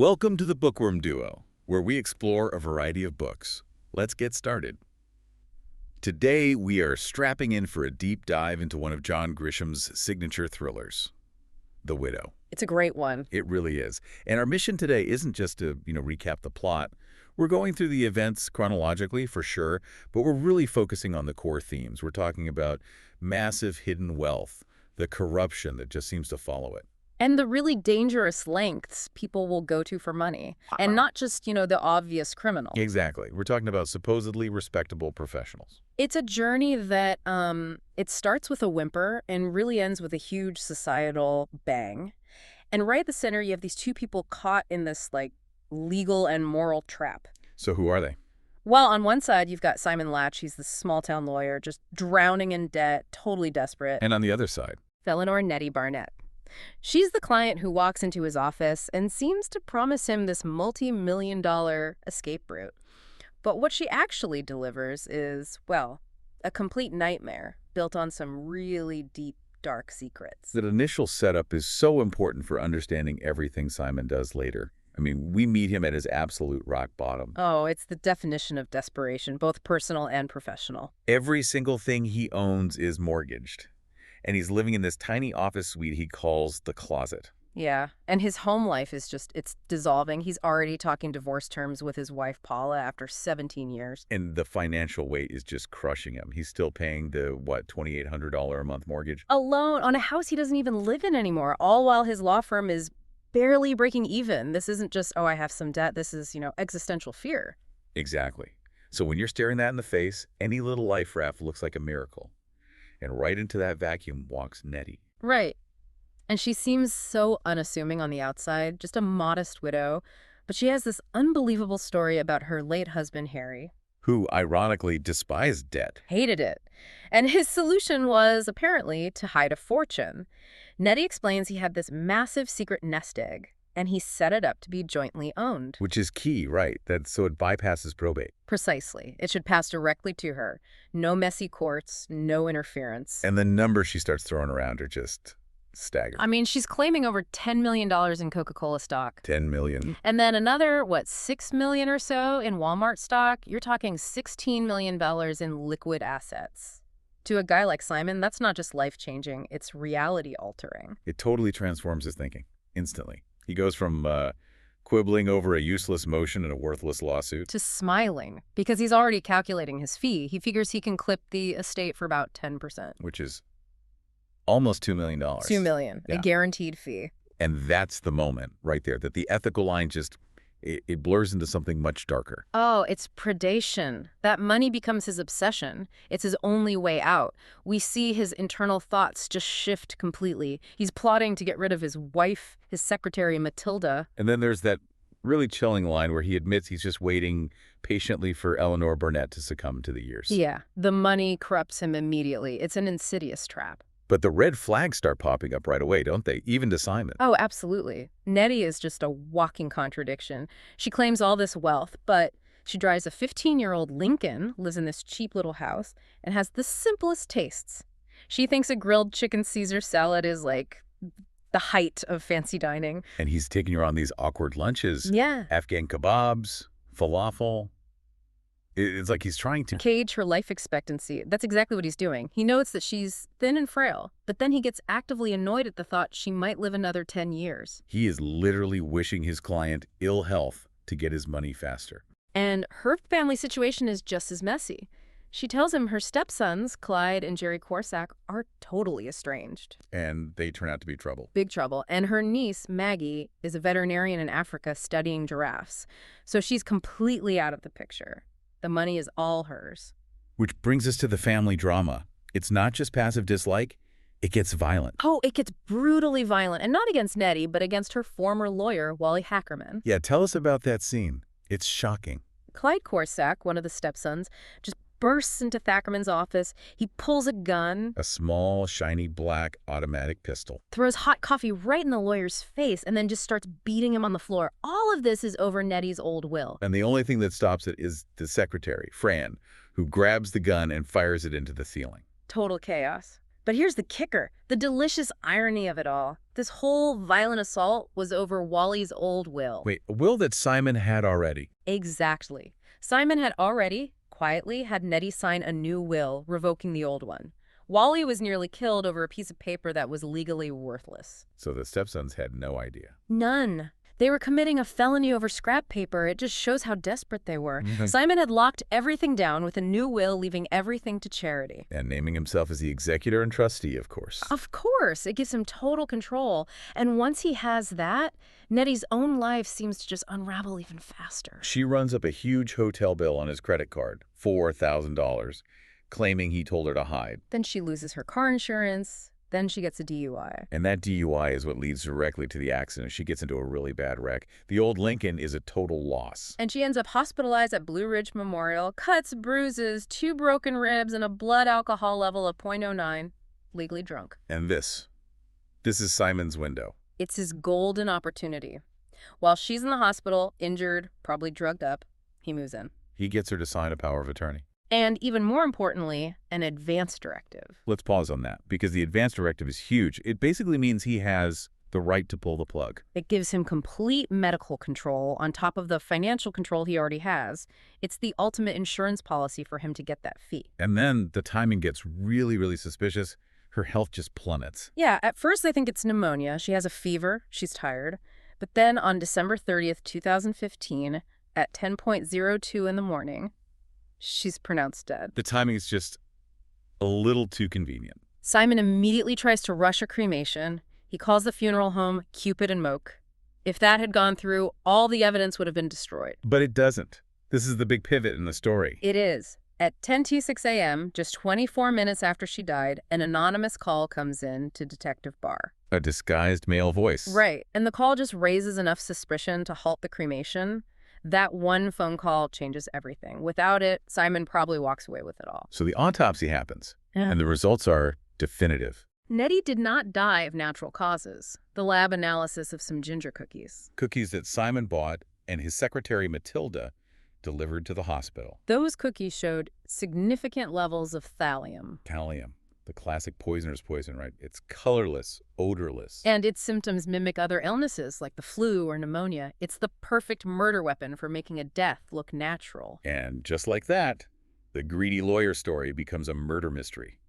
Welcome to the Bookworm Duo, where we explore a variety of books. Let's get started. Today, we are strapping in for a deep dive into one of John Grisham's signature thrillers, The Widow. It's a great one. It really is. And our mission today isn't just to, recap the plot. We're going through the events chronologically, for sure, but we're really focusing on the core themes. We're talking about massive hidden wealth, the corruption that just seems to follow it. And the really dangerous lengths people will go to for money. And not just, the obvious criminal. Exactly. We're talking about supposedly respectable professionals. It's a journey that it starts with a whimper and really ends with a huge societal bang. And right at the center, you have these two people caught in this, legal and moral trap. So who are they? Well, on one side, you've got Simon Latch. He's the small-town lawyer, just drowning in debt, totally desperate. And on the other side? Eleanor Nettie Barnett. She's the client who walks into his office and seems to promise him this multi-million-dollar escape route. But what she actually delivers is, well, a complete nightmare built on some really deep, dark secrets. That initial setup is so important for understanding everything Simon does later. I mean, we meet him at his absolute rock bottom. Oh, it's the definition of desperation, both personal and professional. Every single thing he owns is mortgaged. And he's living in this tiny office suite he calls the closet. Yeah, and his home life is it's dissolving. He's already talking divorce terms with his wife, Paula, after 17 years. And the financial weight is just crushing him. He's still paying the, $2,800 a month mortgage? Alone on a house he doesn't even live in anymore, all while his law firm is barely breaking even. This isn't just, oh, I have some debt. This is, existential fear. Exactly. So when you're staring that in the face, any little life raft looks like a miracle. And right into that vacuum walks Nettie. Right. And she seems so unassuming on the outside, just a modest widow. But she has this unbelievable story about her late husband, Harry. Who, ironically, despised debt. Hated it. And his solution was, apparently, to hide a fortune. Nettie explains he had this massive secret nest egg, and he set it up to be jointly owned. Which is key, right? So it bypasses probate. Precisely. It should pass directly to her. No messy courts, no interference. And the numbers she starts throwing around are just staggering. I mean, she's claiming over $10 million in Coca-Cola stock. $10 million. And then another, $6 million or so in Walmart stock? You're talking $16 million in liquid assets. To a guy like Simon, that's not just life-changing, it's reality-altering. It totally transforms his thinking, instantly. He goes from quibbling over a useless motion and a worthless lawsuit to smiling, because he's already calculating his fee. He figures he can clip the estate for about 10%. Which is almost $2 million. $2 million, yeah. A guaranteed fee. And that's the moment right there, that the ethical line just, it blurs into something much darker. Oh, it's predation. That money becomes his obsession. It's his only way out. We see his internal thoughts just shift completely. He's plotting to get rid of his wife, his secretary, Matilda. And then there's that really chilling line where he admits he's just waiting patiently for Eleanor Barnett to succumb to the years. Yeah, the money corrupts him immediately. It's an insidious trap. But the red flags start popping up right away, don't they? Even to Simon. Oh, absolutely. Nettie is just a walking contradiction. She claims all this wealth, but she drives a 15-year-old Lincoln, lives in this cheap little house, and has the simplest tastes. She thinks a grilled chicken Caesar salad is like the height of fancy dining. And he's taking her on these awkward lunches. Yeah. Afghan kebabs, falafel. It's like he's trying to cage her life expectancy. That's exactly what he's doing. He notes that she's thin and frail, but then he gets actively annoyed at the thought she might live another 10 years. He is literally wishing his client ill health to get his money faster. And her family situation is just as messy. She tells him her stepsons, Clyde and Jerry Corsack, are totally estranged. And they turn out to be trouble. Big trouble. And her niece, Maggie, is a veterinarian in Africa studying giraffes. So she's completely out of the picture. The money is all hers. Which brings us to the family drama. It's not just passive dislike, it gets violent. Oh, it gets brutally violent. And not against Nettie, but against her former lawyer, Wally Hackerman. Yeah, tell us about that scene. It's shocking. Clyde Corsack, one of the stepsons, just bursts into Thackerman's office. He pulls a gun. A small, shiny, black automatic pistol. Throws hot coffee right in the lawyer's face and then just starts beating him on the floor. All of this is over Nettie's old will. And the only thing that stops it is the secretary, Fran, who grabs the gun and fires it into the ceiling. Total chaos. But here's the kicker, the delicious irony of it all. This whole violent assault was over Wally's old will. Wait, a will that Simon had already? Exactly. Simon had already, quietly, had Nettie sign a new will, revoking the old one. Wally was nearly killed over a piece of paper that was legally worthless. So the stepsons had no idea. None. They were committing a felony over scrap paper. It just shows how desperate they were. Simon had locked everything down with a new will, leaving everything to charity. And naming himself as the executor and trustee, of course. Of course. It gives him total control. And once he has that, Nettie's own life seems to just unravel even faster. She runs up a huge hotel bill on his credit card, $4,000, claiming he told her to hide. Then she loses her car insurance. Then she gets a DUI. And that DUI is what leads directly to the accident. She gets into a really bad wreck. The old Lincoln is a total loss. And she ends up hospitalized at Blue Ridge Memorial. Cuts, bruises, 2 broken ribs, and a blood alcohol level of .09. Legally drunk. And this is Simon's window. It's his golden opportunity. While she's in the hospital, injured, probably drugged up, he moves in. He gets her to sign a power of attorney. And even more importantly, an advance directive. Let's pause on that, because the advance directive is huge. It basically means he has the right to pull the plug. It gives him complete medical control on top of the financial control he already has. It's the ultimate insurance policy for him to get that fee. And then the timing gets really, really suspicious. Her health just plummets. Yeah, at first they think it's pneumonia. She has a fever. She's tired. But then on December 30th, 2015, at 10:02 in the morning, she's pronounced dead. The timing is just a little too convenient. Simon immediately tries to rush a cremation. He calls the funeral home Cupid and Moke. If that had gone through, all the evidence would have been destroyed. But it doesn't. This is the big pivot in the story. It is. At 10:06 a.m., just 24 minutes after she died, an anonymous call comes in to Detective Barr. A disguised male voice. Right. And the call just raises enough suspicion to halt the cremation. That one phone call changes everything. Without it, Simon probably walks away with it all. So the autopsy happens, Yeah. and the results are definitive. Nettie did not die of natural causes. The lab analysis of some ginger cookies. Cookies that Simon bought and his secretary Matilda delivered to the hospital. Those cookies showed significant levels of thallium. Thallium, the classic poisoner's poison, right? It's colorless, odorless. And its symptoms mimic other illnesses like the flu or pneumonia. It's the perfect murder weapon for making a death look natural. And just like that, the greedy lawyer story becomes a murder mystery.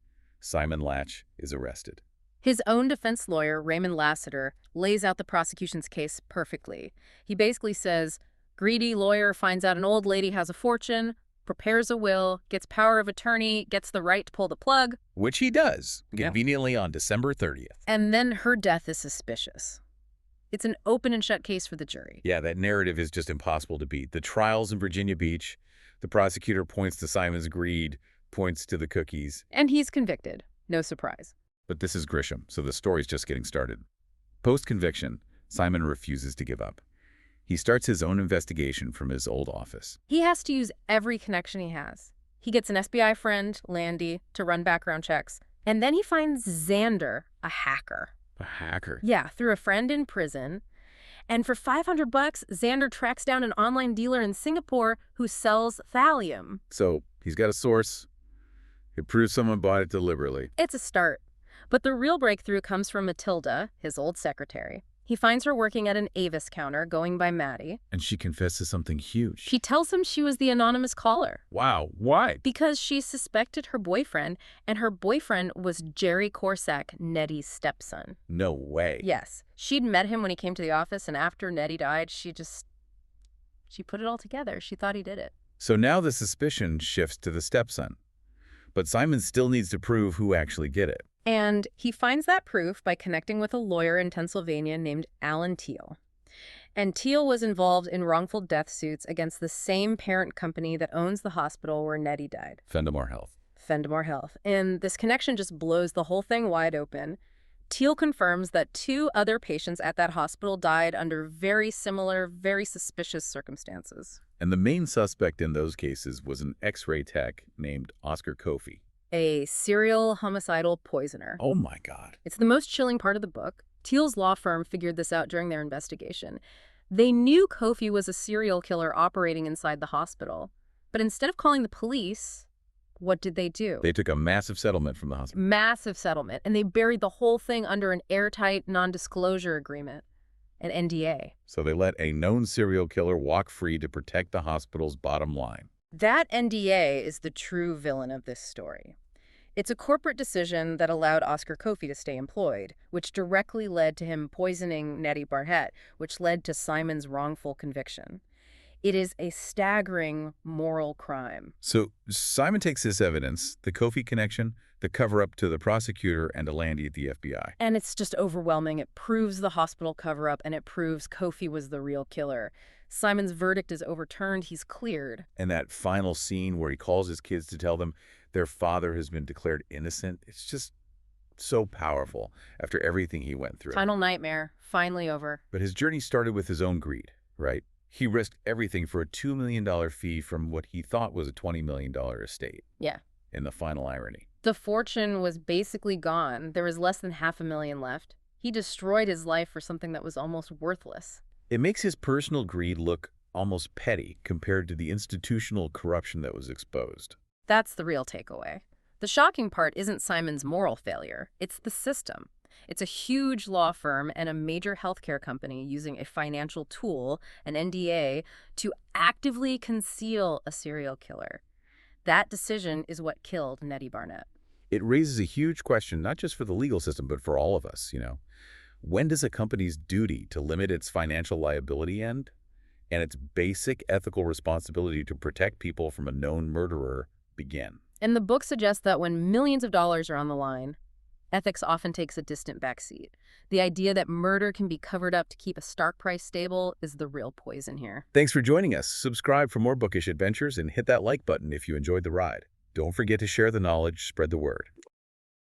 Simon Latch is arrested. His own defense lawyer, Raymond Lassiter, lays out the prosecution's case perfectly. He basically says, greedy lawyer finds out an old lady has a fortune, prepares a will, gets power of attorney, gets the right to pull the plug. Which he does, Yep. conveniently on December 30th. And then her death is suspicious. It's an open and shut case for the jury. Yeah, that narrative is just impossible to beat. The trials in Virginia Beach, the prosecutor points to Simon's greed, points to the cookies. And he's convicted. No surprise. But this is Grisham, so the story's just getting started. Post-conviction, Simon refuses to give up. He starts his own investigation from his old office. He has to use every connection he has. He gets an FBI friend, Landy, to run background checks. And then he finds Xander, a hacker. A hacker? Yeah, through a friend in prison. And for $500, Xander tracks down an online dealer in Singapore who sells thallium. So he's got a source. It proves someone bought it deliberately. It's a start. But the real breakthrough comes from Matilda, his old secretary. He finds her working at an Avis counter, going by Maddie. And she confesses something huge. She tells him she was the anonymous caller. Wow, why? Because she suspected her boyfriend, and her boyfriend was Jerry Corsack, Nettie's stepson. No way. Yes. She'd met him when he came to the office, and after Nettie died, she put it all together. She thought he did it. So now the suspicion shifts to the stepson. But Simon still needs to prove who actually did it. And he finds that proof by connecting with a lawyer in Pennsylvania named Alan Teal. And Teal was involved in wrongful death suits against the same parent company that owns the hospital where Nettie died. Fendamore Health. Fendamore Health. And this connection just blows the whole thing wide open. Teal confirms that 2 other patients at that hospital died under very similar, very suspicious circumstances. And the main suspect in those cases was an X-ray tech named Oscar Kofi. A serial homicidal poisoner. Oh my God. It's the most chilling part of the book. Teal's law firm figured this out during their investigation. They knew Kofi was a serial killer operating inside the hospital. But instead of calling the police, What did they do? They took a massive settlement from the hospital. Massive settlement, and they buried the whole thing under an airtight non-disclosure agreement, an NDA. So they let a known serial killer walk free to protect the hospital's bottom line. That NDA is the true villain of this story. It's a corporate decision that allowed Oscar Kofi to stay employed, which directly led to him poisoning Nettie Barnett, which led to Simon's wrongful conviction. It is a staggering moral crime. So Simon takes this evidence, the Kofi connection, the cover-up to the prosecutor, and to Landy at the FBI. And it's just overwhelming. It proves the hospital cover-up, and it proves Kofi was the real killer. Simon's verdict is overturned. He's cleared. And that final scene where he calls his kids to tell them their father has been declared innocent, it's just so powerful after everything he went through. Final nightmare. Finally over. But his journey started with his own greed, right? He risked everything for a $2 million fee from what he thought was a $20 million estate. Yeah. In the final irony. The fortune was basically gone. There was less than $500,000 left. He destroyed his life for something that was almost worthless. It makes his personal greed look almost petty compared to the institutional corruption that was exposed. That's the real takeaway. The shocking part isn't Simon's moral failure. It's the system. It's a huge law firm and a major healthcare company using a financial tool, an NDA, to actively conceal a serial killer. That decision is what killed Nettie Barnett. It raises a huge question, not just for the legal system, but for all of us, When does a company's duty to limit its financial liability end? And its basic ethical responsibility to protect people from a known murderer begin? And the book suggests that when millions of dollars are on the line, ethics often takes a distant backseat. The idea that murder can be covered up to keep a stock price stable is the real poison here. Thanks for joining us. Subscribe for more bookish adventures and hit that like button if you enjoyed the ride. Don't forget to share the knowledge, spread the word.